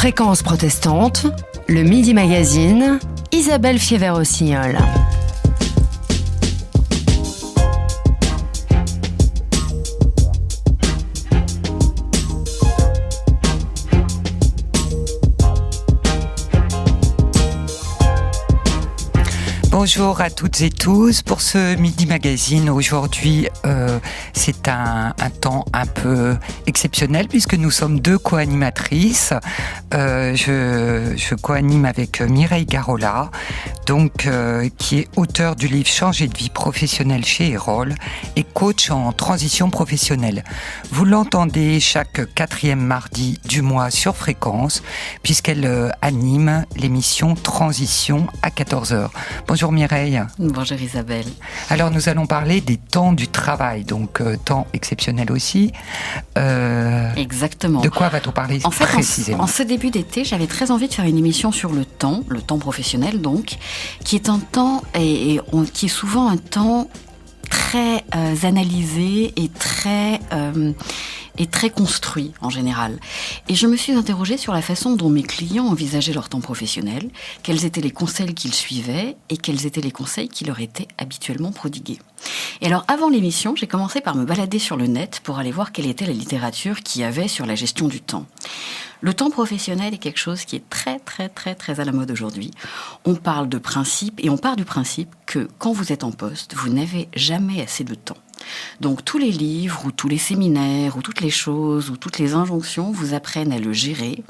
Fréquence protestante, le Midi Magazine, Isabelle Fiévert-Rossignol. Bonjour à toutes et tous. Pour ce Midi Magazine, aujourd'hui, c'est un temps un peu exceptionnel puisque nous sommes deux co-animatrices. Je co-anime avec Mireille Garola, qui est auteure du livre Changer de vie professionnelle chez Erol et coach en transition professionnelle. Vous l'entendez chaque 4e mardi du mois sur Fréquence puisqu'elle anime l'émission Transition à 14h. Bonjour Mireille. Bonjour Isabelle. Alors nous allons parler des temps du travail, donc temps exceptionnel aussi. Exactement. De quoi va-t-on parler précisément ? En ce début d'été, j'avais très envie de faire une émission sur le temps professionnel donc, qui est un temps qui est souvent un temps très analysé et très construit en général. Et je me suis interrogée sur la façon dont mes clients envisageaient leur temps professionnel, quels étaient les conseils qu'ils suivaient et quels étaient les conseils qui leur étaient habituellement prodigués. Et alors, avant l'émission, j'ai commencé par me balader sur le net pour aller voir quelle était la littérature qu'il y avait sur la gestion du temps. Le temps professionnel est quelque chose qui est très à la mode aujourd'hui. On parle de principe et on part du principe que quand vous êtes en poste, vous n'avez jamais assez de temps. Donc tous les livres ou tous les séminaires ou toutes les choses ou toutes les injonctions vous apprennent à le gérer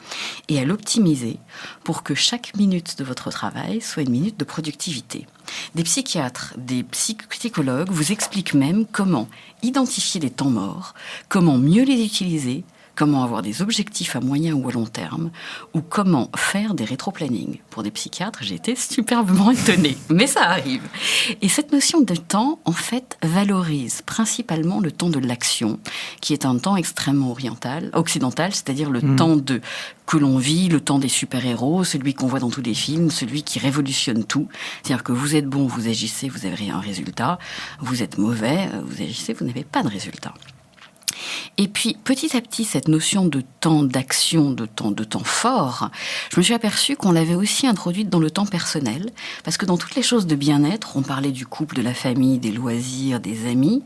et à l'optimiser pour que chaque minute de votre travail soit une minute de productivité. Des psychiatres, des psychologues vous expliquent même comment identifier les temps morts, comment mieux les utiliser, comment avoir des objectifs à moyen ou à long terme, ou comment faire des rétro-plannings. Pour des psychiatres, j'ai été superbement étonnée, mais ça arrive. Et cette notion de temps, en fait, valorise principalement le temps de l'action, qui est un temps extrêmement occidental, c'est-à-dire le temps que l'on vit, le temps des super-héros, celui qu'on voit dans tous les films, celui qui révolutionne tout. C'est-à-dire que vous êtes bon, vous agissez, vous avez un résultat. Vous êtes mauvais, vous agissez, vous n'avez pas de résultat. Et puis, petit à petit, cette notion de temps d'action, de temps fort, je me suis aperçue qu'on l'avait aussi introduite dans le temps personnel, parce que dans toutes les choses de bien-être, on parlait du couple, de la famille, des loisirs, des amis.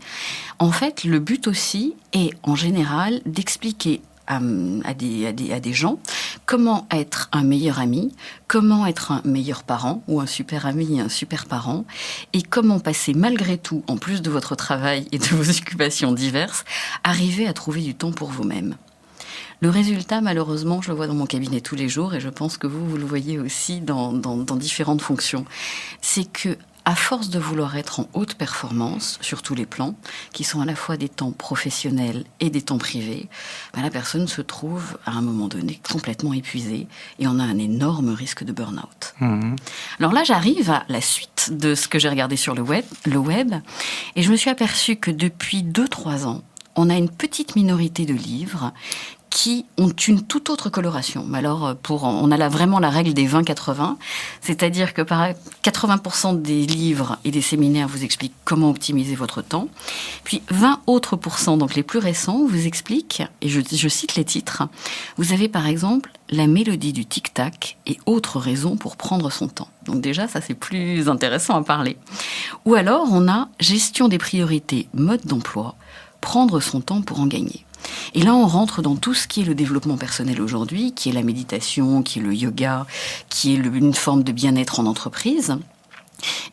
En fait, le but aussi est, en général, d'expliquer à des gens comment être un meilleur ami, comment être un meilleur parent ou un super ami et un super parent, et comment passer malgré tout, en plus de votre travail et de vos occupations diverses, arriver à trouver du temps pour vous-même. Le résultat, malheureusement, je le vois dans mon cabinet tous les jours et je pense que vous le voyez aussi dans différentes fonctions, c'est que à force de vouloir être en haute performance sur tous les plans, qui sont à la fois des temps professionnels et des temps privés, la personne se trouve à un moment donné complètement épuisée et on a un énorme risque de burn-out. Alors là, j'arrive à la suite de ce que j'ai regardé sur le web et je me suis aperçue que depuis 2-3 ans, on a une petite minorité de livres qui ont une toute autre coloration. Mais alors, on a vraiment la règle des 20-80, c'est-à-dire que 80% des livres et des séminaires vous expliquent comment optimiser votre temps, puis 20 autres %, donc les plus récents, vous expliquent, et je cite les titres, vous avez par exemple La mélodie du tic-tac et autres raisons pour prendre son temps. Donc déjà, ça c'est plus intéressant à parler. Ou alors, on a Gestion des priorités, mode d'emploi, prendre son temps pour en gagner. Et là, on rentre dans tout ce qui est le développement personnel aujourd'hui, qui est la méditation, qui est le yoga, qui est une forme de bien-être en entreprise.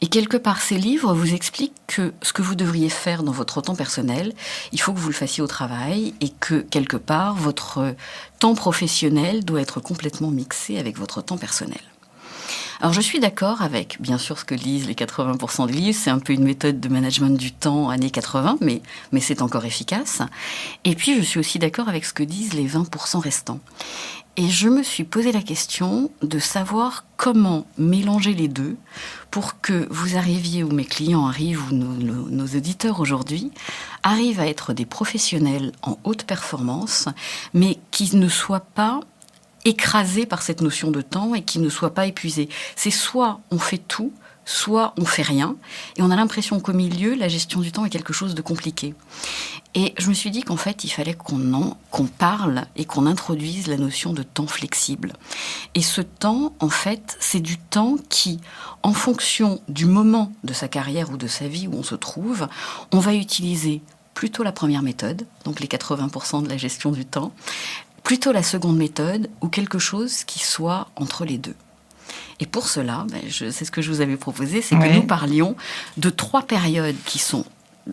Et quelque part, ces livres vous expliquent que ce que vous devriez faire dans votre temps personnel, il faut que vous le fassiez au travail et que, quelque part, votre temps professionnel doit être complètement mixé avec votre temps personnel. Alors, je suis d'accord avec, bien sûr, ce que disent les 80% des livres. C'est un peu une méthode de management du temps années 80, mais c'est encore efficace. Et puis, je suis aussi d'accord avec ce que disent les 20% restants. Et je me suis posé la question de savoir comment mélanger les deux pour que vous arriviez, ou mes clients arrivent, ou nos auditeurs aujourd'hui, arrivent à être des professionnels en haute performance, mais qui ne soient pas écrasés par cette notion de temps et qui ne soient pas épuisés. C'est soit on fait tout, soit on fait rien, et on a l'impression qu'au milieu, la gestion du temps est quelque chose de compliqué. Et je me suis dit qu'en fait, il fallait qu'on parle et qu'on introduise la notion de temps flexible. Et ce temps, en fait, c'est du temps qui, en fonction du moment de sa carrière ou de sa vie où on se trouve, on va utiliser plutôt la première méthode, donc les 80% de la gestion du temps, plutôt la seconde méthode ou quelque chose qui soit entre les deux. Et pour cela, c'est ce que je vous avais proposé, c'est que nous parlions de 3 périodes qui sont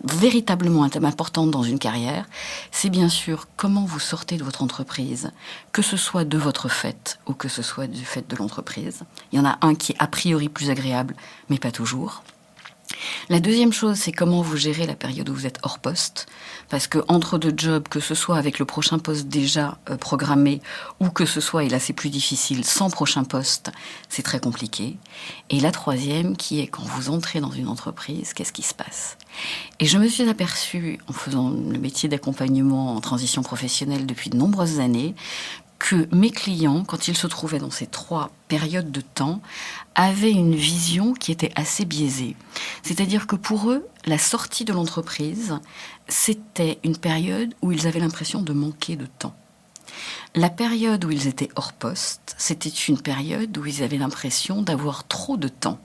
véritablement importantes dans une carrière. C'est bien sûr comment vous sortez de votre entreprise, que ce soit de votre fait ou que ce soit du fait de l'entreprise. Il y en a un qui est a priori plus agréable, mais pas toujours. La deuxième chose, c'est comment vous gérez la période où vous êtes hors poste. Parce que entre deux jobs, que ce soit avec le prochain poste déjà programmé, ou que ce soit, et là c'est plus difficile, sans prochain poste, c'est très compliqué. Et la troisième, qui est quand vous entrez dans une entreprise, qu'est-ce qui se passe ? Et je me suis aperçue, en faisant le métier d'accompagnement en transition professionnelle depuis de nombreuses années, que mes clients, quand ils se trouvaient dans ces 3 périodes de temps, avaient une vision qui était assez biaisée. C'est-à-dire que pour eux, la sortie de l'entreprise, c'était une période où ils avaient l'impression de manquer de temps. La période où ils étaient hors poste, c'était une période où ils avaient l'impression d'avoir trop de temps.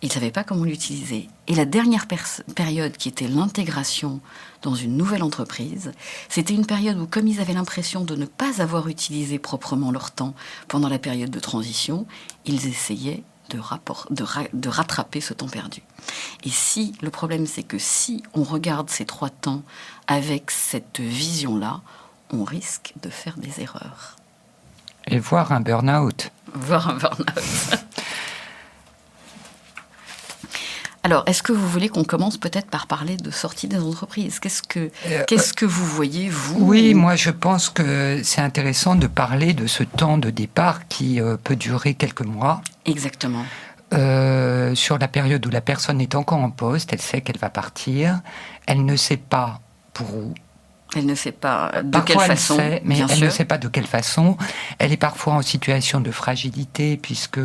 Ils ne savaient pas comment l'utiliser. Et la dernière période, qui était l'intégration dans une nouvelle entreprise, c'était une période où, comme ils avaient l'impression de ne pas avoir utilisé proprement leur temps pendant la période de transition, ils essayaient de rattraper ce temps perdu. Et si, le problème, c'est que si on regarde ces 3 temps avec cette vision-là, on risque de faire des erreurs. Et voir un burn-out. Voir un burn-out. Alors, est-ce que vous voulez qu'on commence peut-être par parler de sortie des entreprises ? Qu'est-ce que vous voyez, vous ? Oui, moi je pense que c'est intéressant de parler de ce temps de départ qui peut durer quelques mois. Exactement. Sur la période où la personne est encore en poste, elle sait qu'elle va partir, elle ne sait pas pour où. Elle ne sait pas de parfois quelle façon, elle sait, mais bien elle sûr. ne sait pas de quelle façon. Elle est parfois en situation de fragilité puisque,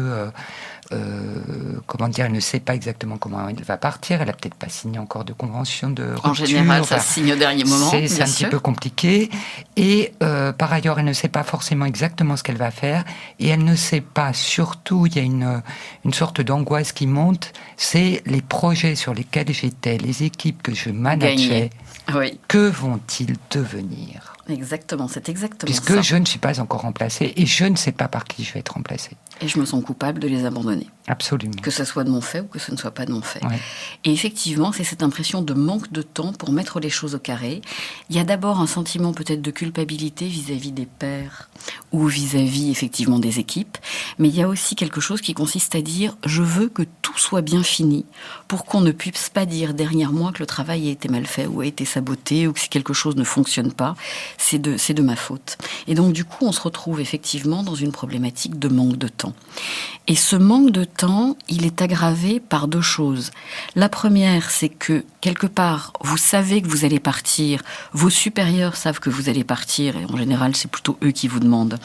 elle ne sait pas exactement comment elle va partir. Elle n'a peut-être pas signé encore de convention de rupture. En général, ça se signe au dernier moment. C'est un petit peu compliqué. Et par ailleurs, elle ne sait pas forcément exactement ce qu'elle va faire. Et elle ne sait pas, surtout, il y a une sorte d'angoisse qui monte, c'est les projets sur lesquels j'étais, les équipes que je manageais. Oui. Que vont-ils devenir ? Exactement, c'est exactement Puisque ça. je ne suis pas encore remplacée et je ne sais pas par qui je vais être remplacée. Et je me sens coupable de les abandonner. Absolument. Que ce soit de mon fait ou que ce ne soit pas de mon fait. Ouais. Et effectivement, c'est cette impression de manque de temps pour mettre les choses au carré. Il y a d'abord un sentiment peut-être de culpabilité vis-à-vis des pairs ou vis-à-vis effectivement des équipes. Mais il y a aussi quelque chose qui consiste à dire « je veux que tout soit bien fini » pour qu'on ne puisse pas dire derrière moi que le travail a été mal fait ou a été saboté ou que si quelque chose ne fonctionne pas, c'est de ma faute. Et donc du coup, on se retrouve effectivement dans une problématique de manque de temps. Et ce manque de temps, il est aggravé par 2 choses. La première, c'est que, quelque part, vous savez que vous allez partir, vos supérieurs savent que vous allez partir, et en général, c'est plutôt eux qui vous demandent.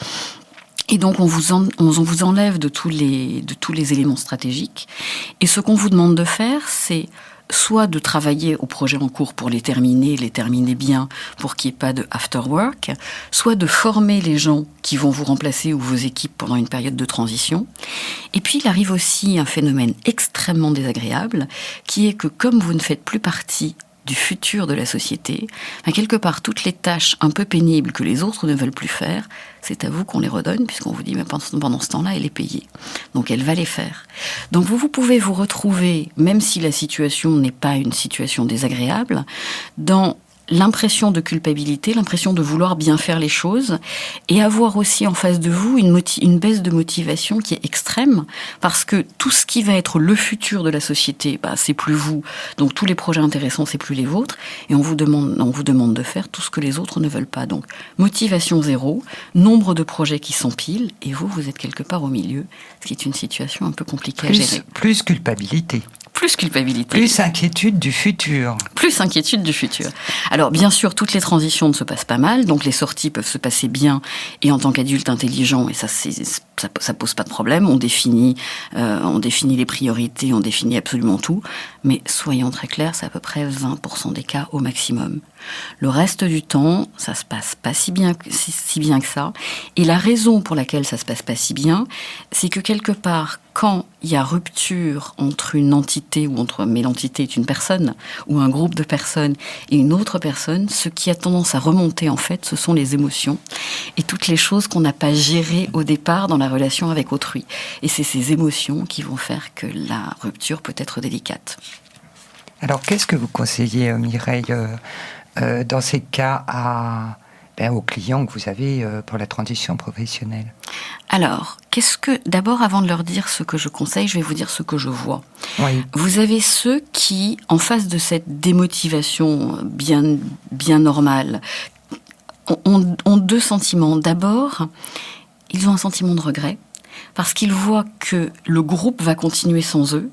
Et donc, on vous enlève de tous les éléments stratégiques. Et ce qu'on vous demande de faire, c'est soit de travailler au projet en cours pour les terminer bien, pour qu'il n'y ait pas de after work, soit de former les gens qui vont vous remplacer ou vos équipes pendant une période de transition. Et puis, il arrive aussi un phénomène extrêmement désagréable, qui est que comme vous ne faites plus partie du futur de la société, quelque part, toutes les tâches un peu pénibles que les autres ne veulent plus faire, c'est à vous qu'on les redonne, puisqu'on vous dit, mais pendant ce temps-là, elle est payée. Donc, elle va les faire. Donc, vous pouvez vous retrouver, même si la situation n'est pas une situation désagréable, dans l'impression de culpabilité, l'impression de vouloir bien faire les choses et avoir aussi en face de vous une baisse de motivation qui est extrême parce que tout ce qui va être le futur de la société, c'est plus vous. Donc tous les projets intéressants, c'est plus les vôtres et on vous demande de faire tout ce que les autres ne veulent pas. Donc motivation zéro, nombre de projets qui s'empilent et vous êtes quelque part au milieu, ce qui est une situation un peu compliquée à gérer. Plus culpabilité. Plus culpabilité. Plus inquiétude du futur. plus inquiétude du futur. Alors, bien sûr, toutes les transitions ne se passent pas mal, donc les sorties peuvent se passer bien, et en tant qu'adulte intelligent, et ça pose pas de problème, on définit les priorités, on définit absolument tout, mais soyons très clairs, c'est à peu près 20% des cas au maximum. Le reste du temps, ça se passe pas si bien que ça, et la raison pour laquelle ça se passe pas si bien, c'est que quelque part, quand il y a rupture entre une entité, mais l'entité est une personne, ou un groupe de personnes, et une autre personne, ce qui a tendance à remonter, en fait, ce sont les émotions, et toutes les choses qu'on n'a pas gérées au départ dans la relation avec autrui. Et c'est ces émotions qui vont faire que la rupture peut être délicate. Alors, qu'est-ce que vous conseillez, Mireille, dans ces cas aux clients que vous avez pour la transition professionnelle? Alors, d'abord, avant de leur dire ce que je conseille, je vais vous dire ce que je vois. Oui. Vous avez ceux qui, en face de cette démotivation bien normale, ont deux sentiments. D'abord, ils ont un sentiment de regret, parce qu'ils voient que le groupe va continuer sans eux,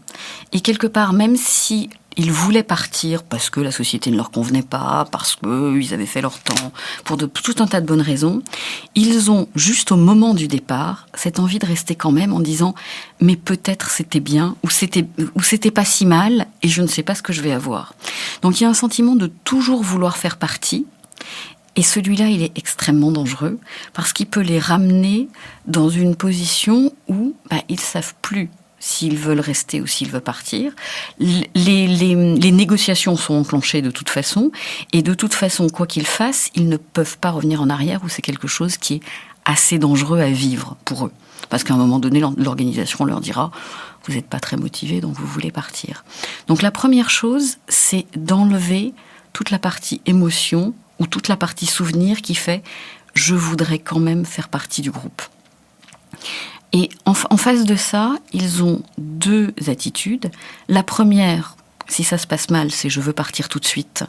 et quelque part, même si ils voulaient partir parce que la société ne leur convenait pas, parce qu'ils avaient fait leur temps, pour tout un tas de bonnes raisons, ils ont, juste au moment du départ, cette envie de rester quand même en disant « mais peut-être c'était bien, ou c'était pas si mal, et je ne sais pas ce que je vais avoir ». Donc il y a un sentiment de toujours vouloir faire partie, et celui-là, il est extrêmement dangereux, parce qu'il peut les ramener dans une position où ils ne savent plus s'ils veulent rester ou s'ils veulent partir. Les négociations sont enclenchées de toute façon, et de toute façon, quoi qu'ils fassent, ils ne peuvent pas revenir en arrière, ou c'est quelque chose qui est assez dangereux à vivre pour eux. Parce qu'à un moment donné, l'organisation leur dira « vous n'êtes pas très motivé, donc vous voulez partir ». Donc la première chose, c'est d'enlever toute la partie émotion, ou toute la partie souvenir qui fait « je voudrais quand même faire partie du groupe ». Et en face de ça, ils ont deux attitudes. La première, si ça se passe mal, c'est « je veux partir tout de suite ».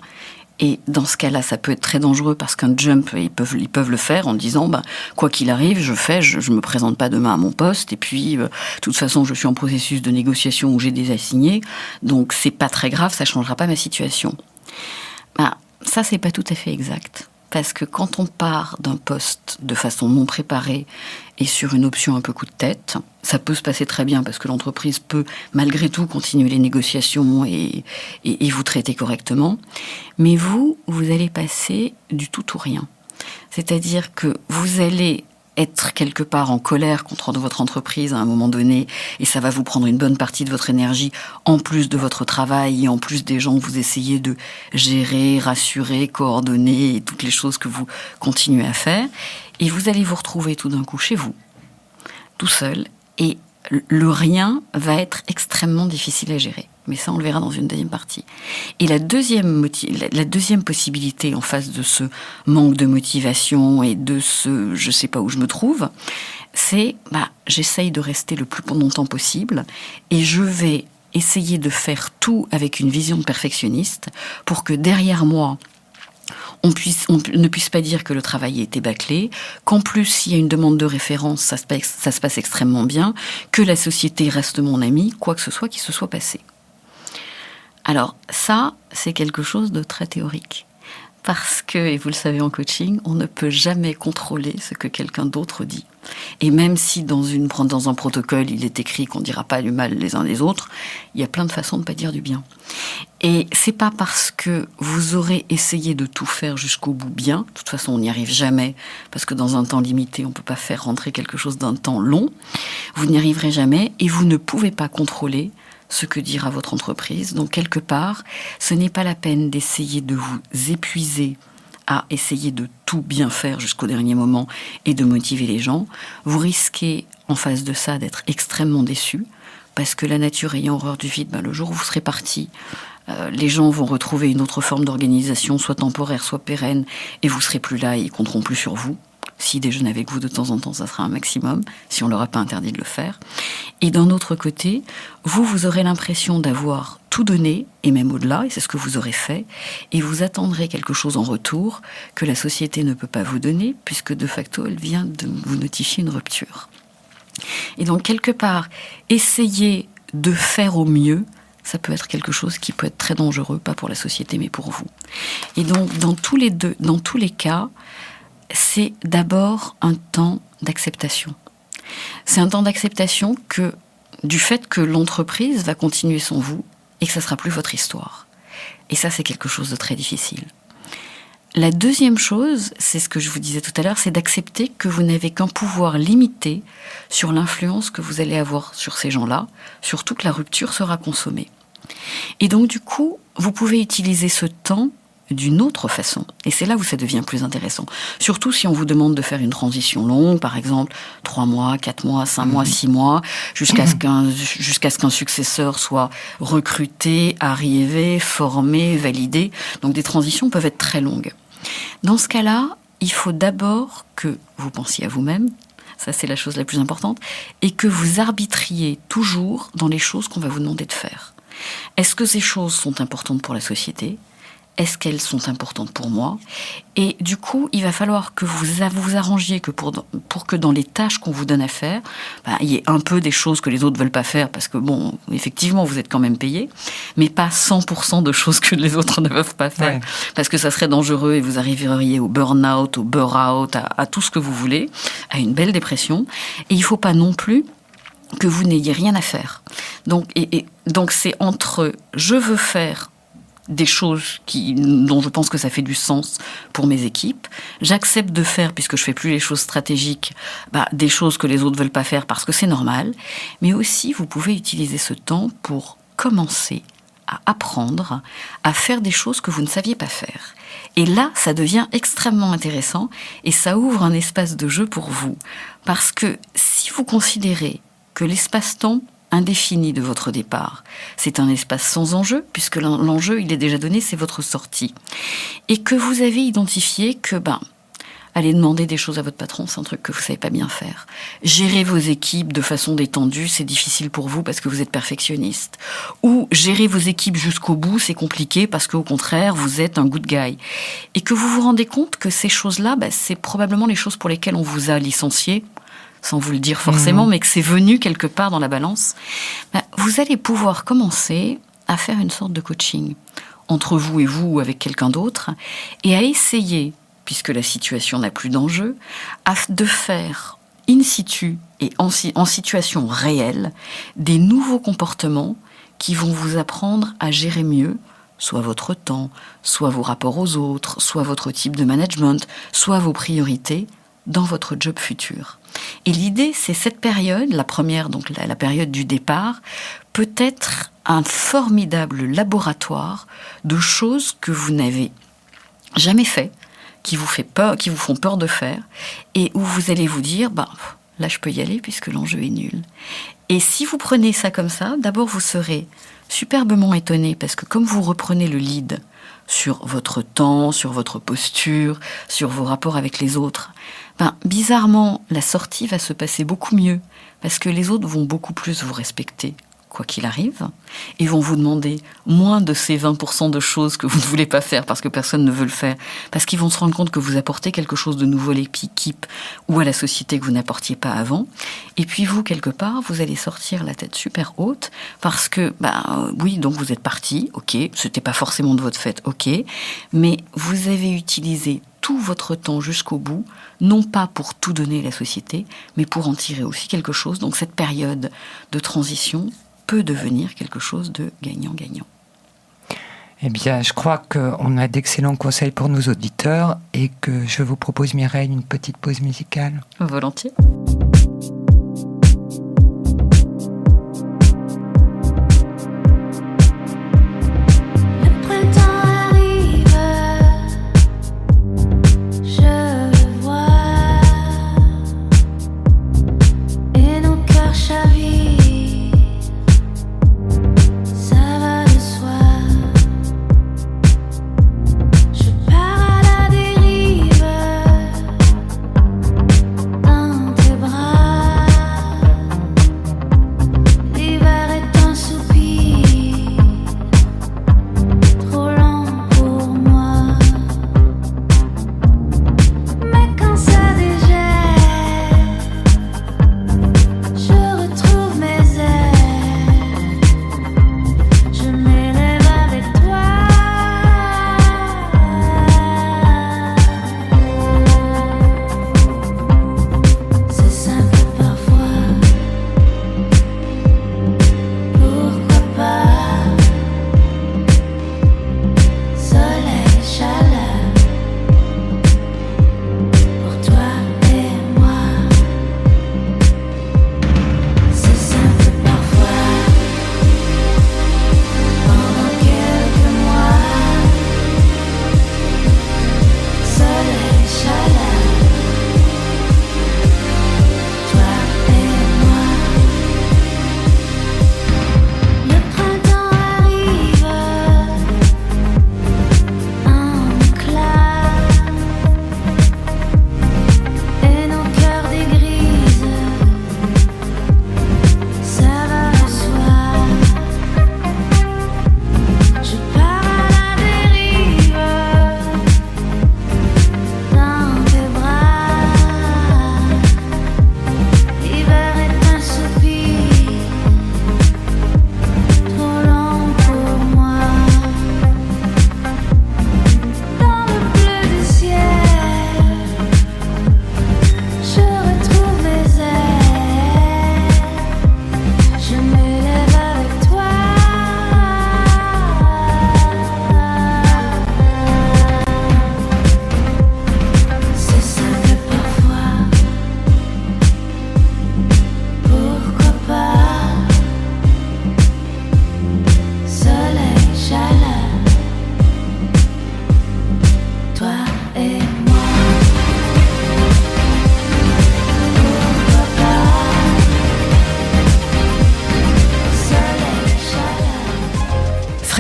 Et dans ce cas-là, ça peut être très dangereux parce qu'un jump, ils peuvent le faire en disant quoi qu'il arrive, je me présente pas demain à mon poste, et puis de toute façon, je suis en processus de négociation où j'ai des assignés, donc c'est pas très grave, ça changera pas ma situation. Ça, c'est pas tout à fait exact. Parce que quand on part d'un poste de façon non préparée et sur une option un peu coup de tête, ça peut se passer très bien parce que l'entreprise peut malgré tout continuer les négociations et vous traiter correctement. Mais vous allez passer du tout ou rien. C'est-à-dire que vous allez être quelque part en colère contre votre entreprise à un moment donné, et ça va vous prendre une bonne partie de votre énergie, en plus de votre travail, et en plus des gens que vous essayez de gérer, rassurer, coordonner, et toutes les choses que vous continuez à faire. Et vous allez vous retrouver tout d'un coup chez vous, tout seul, et le rien va être extrêmement difficile à gérer. Mais ça, on le verra dans une deuxième partie. Et la deuxième possibilité en face de ce manque de motivation et de ce « je sais pas où je me trouve », c'est j'essaye de rester le plus longtemps possible et je vais essayer de faire tout avec une vision perfectionniste pour que derrière moi, on ne puisse pas dire que le travail a été bâclé, qu'en plus, s'il y a une demande de référence, ça se passe extrêmement bien, que la société reste mon amie, quoi que ce soit qui se soit passé. Alors ça, c'est quelque chose de très théorique. Parce que, et vous le savez en coaching, on ne peut jamais contrôler ce que quelqu'un d'autre dit. Et même si dans un protocole, il est écrit qu'on ne dira pas du mal les uns des autres, il y a plein de façons de ne pas dire du bien. Et c'est pas parce que vous aurez essayé de tout faire jusqu'au bout bien, de toute façon on n'y arrive jamais, parce que dans un temps limité, on ne peut pas faire rentrer quelque chose d'un temps long, vous n'y arriverez jamais et vous ne pouvez pas contrôler ce que dira votre entreprise. Donc quelque part, ce n'est pas la peine d'essayer de vous épuiser à essayer de tout bien faire jusqu'au dernier moment et de motiver les gens. Vous risquez en face de ça d'être extrêmement déçu, parce que la nature ayant horreur du vide, le jour où vous serez parti, les gens vont retrouver une autre forme d'organisation, soit temporaire, soit pérenne, et vous serez plus là et ils compteront plus sur vous. S'ils déjeunent avec vous de temps en temps, ça sera un maximum, si on ne leur a pas interdit de le faire. Et d'un autre côté, vous aurez l'impression d'avoir tout donné, et même au-delà, et c'est ce que vous aurez fait, et vous attendrez quelque chose en retour que la société ne peut pas vous donner, puisque de facto, elle vient de vous notifier une rupture. Et donc, quelque part, essayer de faire au mieux, ça peut être quelque chose qui peut être très dangereux, pas pour la société, mais pour vous. Et donc, dans tous les cas, c'est d'abord un temps d'acceptation. C'est un temps d'acceptation du fait que l'entreprise va continuer sans vous et que ça sera plus votre histoire. Et ça, c'est quelque chose de très difficile. La deuxième chose, c'est ce que je vous disais tout à l'heure, c'est d'accepter que vous n'avez qu'un pouvoir limité sur l'influence que vous allez avoir sur ces gens-là, surtout que la rupture sera consommée. Et donc, du coup, vous pouvez utiliser ce temps d'une autre façon. Et c'est là où ça devient plus intéressant. Surtout si on vous demande de faire une transition longue, par exemple 3 mois, 4 mois, 5 mois, 6 mois, jusqu'à ce qu'un successeur soit recruté, arrivé, formé, validé. Donc des transitions peuvent être très longues. Dans ce cas-là, il faut d'abord que vous pensiez à vous-même, ça c'est la chose la plus importante, et que vous arbitriez toujours dans les choses qu'on va vous demander de faire. Est-ce que ces choses sont importantes pour la société ? Est-ce qu'elles sont importantes pour moi ? Et du coup, il va falloir que vous arrangiez que pour que dans les tâches qu'on vous donne à faire, il y ait un peu des choses que les autres ne veulent pas faire, parce que bon, effectivement, vous êtes quand même payé, mais pas 100% de choses que les autres ne peuvent pas faire, ouais. Parce que ça serait dangereux et vous arriveriez au burn-out, au burn-out, à tout ce que vous voulez, à une belle dépression. Et il ne faut pas non plus que vous n'ayez rien à faire. Donc c'est entre je veux faire des choses dont je pense que ça fait du sens pour mes équipes. J'accepte de faire, puisque je fais plus les choses stratégiques, des choses que les autres veulent pas faire parce que c'est normal. Mais aussi, vous pouvez utiliser ce temps pour commencer à apprendre à faire des choses que vous ne saviez pas faire. Et là, ça devient extrêmement intéressant et ça ouvre un espace de jeu pour vous. Parce que si vous considérez que l'espace-temps indéfini de votre départ, c'est un espace sans enjeu, puisque l'enjeu, il est déjà donné, c'est votre sortie. Et que vous avez identifié que, aller demander des choses à votre patron, c'est un truc que vous savez pas bien faire. Gérer vos équipes de façon détendue, c'est difficile pour vous parce que vous êtes perfectionniste. Ou gérer vos équipes jusqu'au bout, c'est compliqué parce qu'au contraire, vous êtes un good guy. Et que vous vous rendez compte que ces choses-là, c'est probablement les choses pour lesquelles on vous a licencié, sans vous le dire forcément, mais que c'est venu quelque part dans la balance, vous allez pouvoir commencer à faire une sorte de coaching entre vous et vous ou avec quelqu'un d'autre, et à essayer, puisque la situation n'a plus d'enjeu, de faire in situ et en situation réelle des nouveaux comportements qui vont vous apprendre à gérer mieux soit votre temps, soit vos rapports aux autres, soit votre type de management, soit vos priorités dans votre job futur. Et l'idée, c'est cette période, la première, donc la période du départ, peut être un formidable laboratoire de choses que vous n'avez jamais fait, qui vous font peur de faire, et où vous allez vous dire, là je peux y aller puisque l'enjeu est nul. Et si vous prenez ça comme ça, d'abord vous serez superbement étonné, parce que comme vous reprenez le lead sur votre temps, sur votre posture, sur vos rapports avec les autres, bizarrement, la sortie va se passer beaucoup mieux, parce que les autres vont beaucoup plus vous respecter, quoi qu'il arrive, et vont vous demander moins de ces 20% de choses que vous ne voulez pas faire parce que personne ne veut le faire, parce qu'ils vont se rendre compte que vous apportez quelque chose de nouveau à l'équipe ou à la société que vous n'apportiez pas avant. Et puis vous, quelque part, vous allez sortir la tête super haute parce que, oui, donc vous êtes parti, ok, c'était pas forcément de votre fait, ok, mais vous avez utilisé tout votre temps jusqu'au bout, non pas pour tout donner à la société, mais pour en tirer aussi quelque chose. Donc cette période de transition peut devenir quelque chose de gagnant-gagnant. Eh bien, je crois qu'on a d'excellents conseils pour nos auditeurs et que je vous propose, Mireille, une petite pause musicale. Volontiers. Tes bras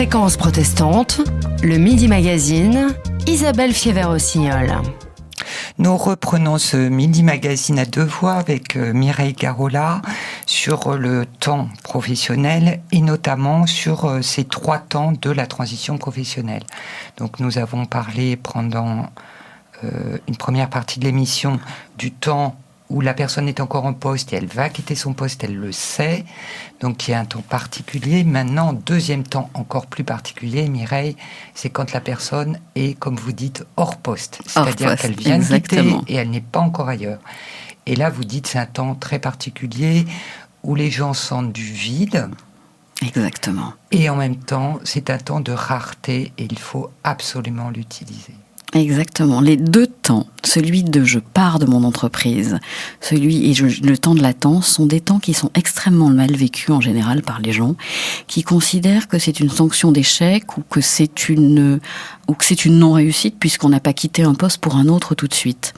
Fréquence protestante, le Midi Magazine, Isabelle Fiévert-Rossignol. Nous reprenons ce Midi Magazine à deux voix avec Mireille Garola sur le temps professionnel et notamment sur ces 3 temps de la transition professionnelle. Donc nous avons parlé pendant une première partie de l'émission du temps où la personne est encore en poste et elle va quitter son poste, elle le sait. Donc il y a un temps particulier. Maintenant, deuxième temps encore plus particulier, Mireille, c'est quand la personne est, comme vous dites, hors poste. C'est-à-dire qu'elle vient de quitter et elle n'est pas encore ailleurs. Et là, vous dites, c'est un temps très particulier où les gens sentent du vide. Exactement. Et en même temps, c'est un temps de rareté et il faut absolument l'utiliser. Exactement. Les 2 temps, celui de je pars de mon entreprise, le temps de latence, sont des temps qui sont extrêmement mal vécus en général par les gens, qui considèrent que c'est une sanction d'échec ou que c'est une non-réussite puisqu'on n'a pas quitté un poste pour un autre tout de suite.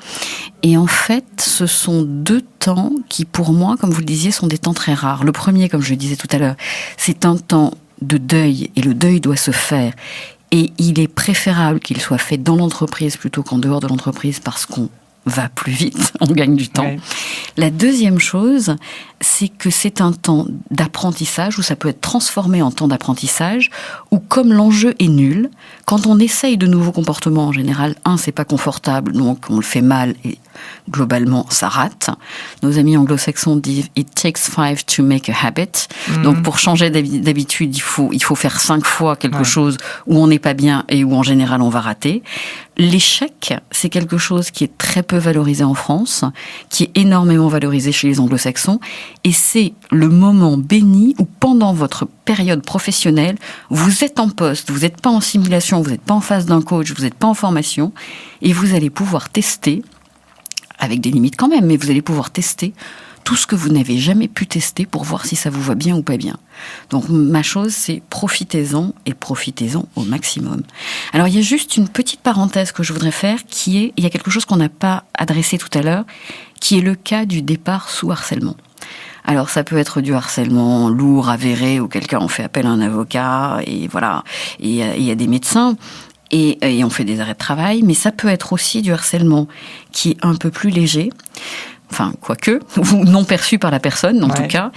Et en fait, ce sont 2 temps qui, pour moi, comme vous le disiez, sont des temps très rares. Le premier, comme je le disais tout à l'heure, c'est un temps de deuil et le deuil doit se faire. Et il est préférable qu'il soit fait dans l'entreprise plutôt qu'en dehors de l'entreprise parce qu'on va plus vite, on gagne du temps. Ouais. La deuxième chose, c'est que c'est un temps d'apprentissage où ça peut être transformé en temps d'apprentissage où comme l'enjeu est nul, quand on essaye de nouveaux comportements en général, c'est pas confortable, donc on le fait mal et globalement ça rate. Nos amis anglo-saxons disent « It takes 5 to make a habit ». Donc pour changer d'habitude, il faut faire 5 fois quelque chose où on n'est pas bien et où en général on va rater. L'échec, c'est quelque chose qui est très peu valorisé en France, qui est énormément valorisé chez les anglo-saxons, et c'est le moment béni où pendant votre période professionnelle, vous êtes en poste, vous n'êtes pas en simulation, vous n'êtes pas en face d'un coach, vous n'êtes pas en formation, et vous allez pouvoir tester, avec des limites quand même, mais vous allez pouvoir tester tout ce que vous n'avez jamais pu tester pour voir si ça vous va bien ou pas bien. Donc ma chose, c'est profitez-en et profitez-en au maximum. Alors il y a juste une petite parenthèse que je voudrais faire il y a quelque chose qu'on n'a pas adressé tout à l'heure, qui est le cas du départ sous harcèlement. Alors ça peut être du harcèlement lourd, avéré, où quelqu'un en fait appel à un avocat, et voilà, et il y a des médecins, et on fait des arrêts de travail, mais ça peut être aussi du harcèlement qui est un peu plus léger, enfin, quoique, ou non perçu par la personne, en tout cas,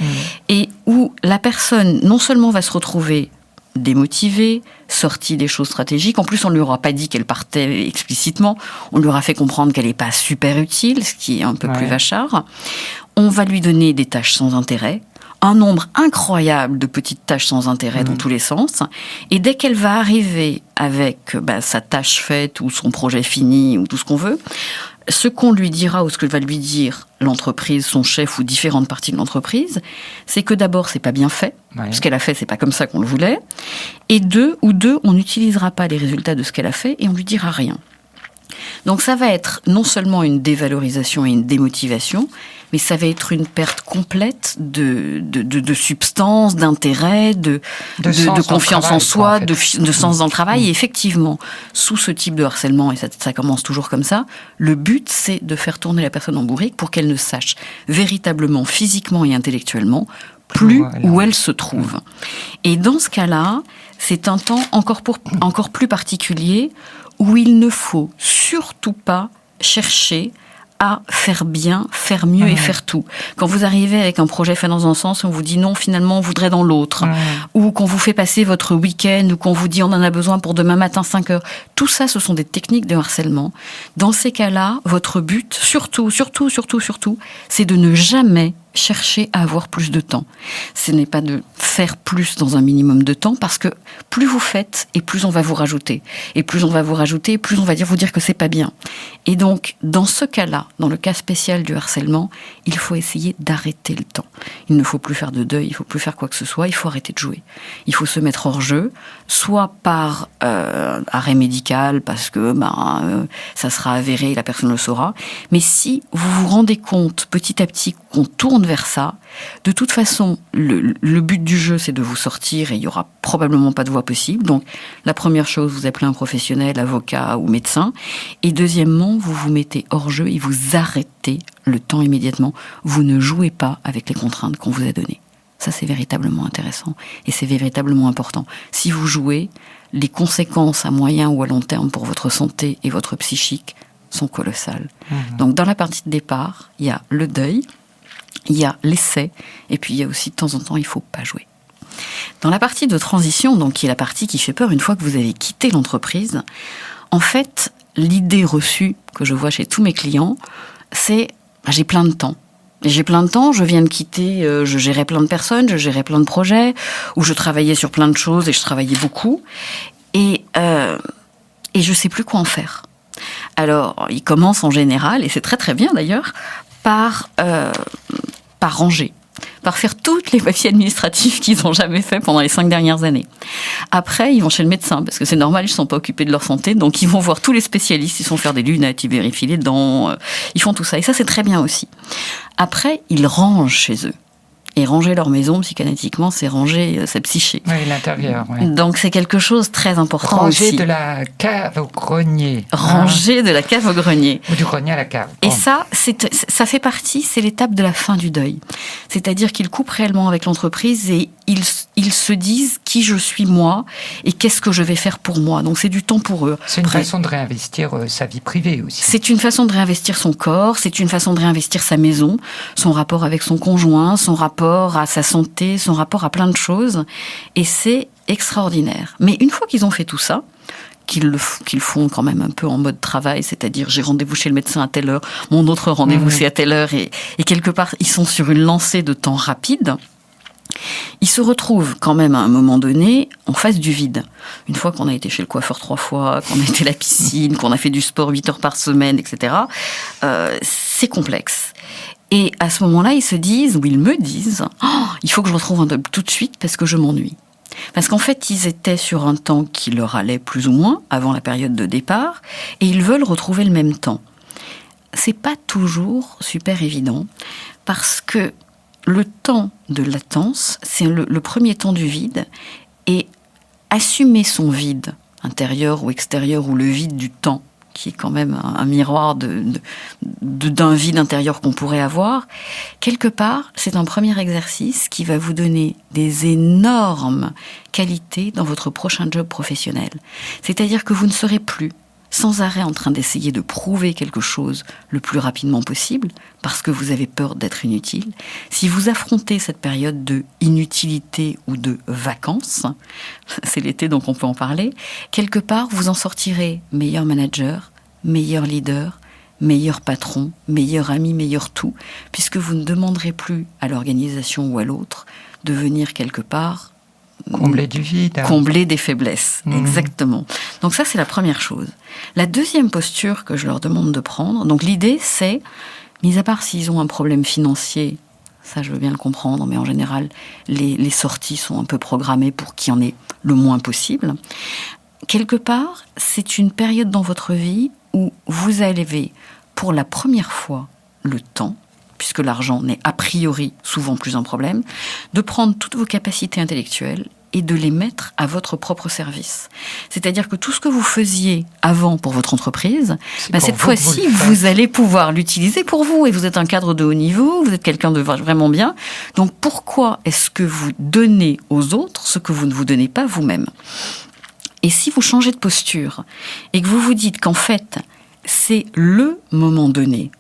et où la personne, non seulement va se retrouver démotivée, sortie des choses stratégiques, en plus on ne lui aura pas dit qu'elle partait explicitement, on lui aura fait comprendre qu'elle n'est pas super utile, ce qui est un peu plus vachard, on va lui donner des tâches sans intérêt, un nombre incroyable de petites tâches sans intérêt dans tous les sens, et dès qu'elle va arriver avec sa tâche faite, ou son projet fini, ou tout ce qu'on veut, ce qu'on lui dira ou ce que va lui dire l'entreprise, son chef ou différentes parties de l'entreprise, c'est que d'abord, c'est pas bien fait. Ce qu'elle a fait, c'est pas comme ça qu'on le voulait. Et on n'utilisera pas les résultats de ce qu'elle a fait et on lui dira rien. Donc ça va être non seulement une dévalorisation et une démotivation, mais ça va être une perte complète de substance, d'intérêt, de confiance en soi, en fait. de sens dans le travail. Et effectivement, sous ce type de harcèlement, et ça commence toujours comme ça, le but, c'est de faire tourner la personne en bourrique pour qu'elle ne sache véritablement, physiquement et intellectuellement, plus où elle se trouve. Et dans ce cas-là, c'est un temps encore plus particulier où il ne faut surtout pas chercher à faire bien, faire mieux et faire tout. Quand vous arrivez avec un projet fait dans un sens, on vous dit non, finalement, on voudrait dans l'autre. Ou qu'on vous fait passer votre week-end, ou qu'on vous dit on en a besoin pour demain matin 5 heures. Tout ça, ce sont des techniques de harcèlement. Dans ces cas-là, votre but, surtout, c'est de ne jamais chercher à avoir plus de temps. Ce n'est pas de faire plus dans un minimum de temps, parce que plus vous faites, et plus on va vous rajouter. Et plus on va vous rajouter, plus on va vous dire que c'est pas bien. Et donc, dans ce cas-là, dans le cas spécial du harcèlement, il faut essayer d'arrêter le temps. Il ne faut plus faire de deuil, il ne faut plus faire quoi que ce soit, il faut arrêter de jouer. Il faut se mettre hors jeu, soit par arrêt médical, parce que ça sera avéré, la personne le saura. Mais si vous vous rendez compte petit à petit qu'on tourne vers ça, de toute façon, le but du jeu, c'est de vous sortir et il n'y aura probablement pas de voie possible. Donc, la première chose, vous appelez un professionnel, avocat ou médecin. Et deuxièmement, vous vous mettez hors jeu et vous arrêtez le temps immédiatement. Vous ne jouez pas avec les contraintes qu'on vous a données. Ça, c'est véritablement intéressant et c'est véritablement important. Si vous jouez, les conséquences à moyen ou à long terme pour votre santé et votre psychique sont colossales. Donc, dans la partie de départ, il y a le deuil, il y a l'essai, et puis il y a aussi de temps en temps, il ne faut pas jouer. Dans la partie de transition, donc qui est la partie qui fait peur une fois que vous avez quitté l'entreprise, en fait, l'idée reçue que je vois chez tous mes clients, c'est j'ai plein de temps. J'ai plein de temps, je viens de quitter, je gérais plein de personnes, je gérais plein de projets, où je travaillais sur plein de choses et je travaillais beaucoup. Et je ne sais plus quoi en faire. Alors, ils commencent en général, et c'est très très bien d'ailleurs, par ranger, par faire toutes les papiers administratifs qu'ils n'ont jamais fait pendant les 5 dernières années. Après, ils vont chez le médecin, parce que c'est normal, ils ne sont pas occupés de leur santé, donc ils vont voir tous les spécialistes, ils vont faire des lunettes, ils vérifient les dents, ils font tout ça, et ça c'est très bien aussi. Après, ils rangent chez eux. Et ranger leur maison, psychanalytiquement, c'est ranger sa psyché. Oui, l'intérieur. Oui. Donc c'est quelque chose de très important ranger aussi. De la cave au grenier. Ranger de la cave au grenier. Ou du grenier à la cave. Et ça fait partie, c'est l'étape de la fin du deuil. C'est-à-dire qu'ils coupent réellement avec l'entreprise et ils se disent qui je suis moi et qu'est-ce que je vais faire pour moi. Donc c'est du temps pour eux. C'est une façon de réinvestir sa vie privée aussi. C'est une façon de réinvestir son corps, c'est une façon de réinvestir sa maison, son rapport avec son conjoint, son rapport à sa santé, son rapport à plein de choses. Et c'est extraordinaire. Mais une fois qu'ils ont fait tout ça, qu'ils font quand même un peu en mode travail, c'est-à-dire j'ai rendez-vous chez le médecin à telle heure, mon autre rendez-vous c'est à telle heure, et quelque part ils sont sur une lancée de temps rapide, ils se retrouvent quand même à un moment donné en face du vide. Une fois qu'on a été chez le coiffeur 3 fois, qu'on a été à la piscine, qu'on a fait du sport 8 heures par semaine, etc., c'est complexe. Et à ce moment-là, ils se disent, ou ils me disent, il faut que je retrouve un job tout de suite parce que je m'ennuie. Parce qu'en fait, ils étaient sur un temps qui leur allait plus ou moins avant la période de départ, et ils veulent retrouver le même temps. C'est pas toujours super évident, parce que le temps de latence, c'est le premier temps du vide, et assumer son vide, intérieur ou extérieur, ou le vide du temps, qui est quand même un miroir d'un vide intérieur qu'on pourrait avoir, quelque part, c'est un premier exercice qui va vous donner des énormes qualités dans votre prochain job professionnel. C'est-à-dire que vous ne serez plus sans arrêt en train d'essayer de prouver quelque chose le plus rapidement possible, parce que vous avez peur d'être inutile. Si vous affrontez cette période de inutilité ou de vacances, c'est l'été donc on peut en parler, quelque part vous en sortirez meilleur manager, meilleur leader, meilleur patron, meilleur ami, meilleur tout, puisque vous ne demanderez plus à l'organisation ou à l'autre de venir quelque part combler du vide. Combler des faiblesses, exactement. Donc ça, c'est la première chose. La deuxième posture que je leur demande de prendre, donc l'idée, c'est, mis à part s'ils ont un problème financier, ça je veux bien le comprendre, mais en général, les sorties sont un peu programmées pour qu'il y en ait le moins possible. Quelque part, c'est une période dans votre vie où vous avez, pour la première fois, le temps, puisque l'argent n'est a priori souvent plus un problème, de prendre toutes vos capacités intellectuelles et de les mettre à votre propre service. C'est-à-dire que tout ce que vous faisiez avant pour votre entreprise, cette fois-ci, vous allez pouvoir l'utiliser pour vous. Et vous êtes un cadre de haut niveau, vous êtes quelqu'un de vraiment bien. Donc pourquoi est-ce que vous donnez aux autres ce que vous ne vous donnez pas vous-même ? Et si vous changez de posture et que vous vous dites qu'en fait, c'est le moment donné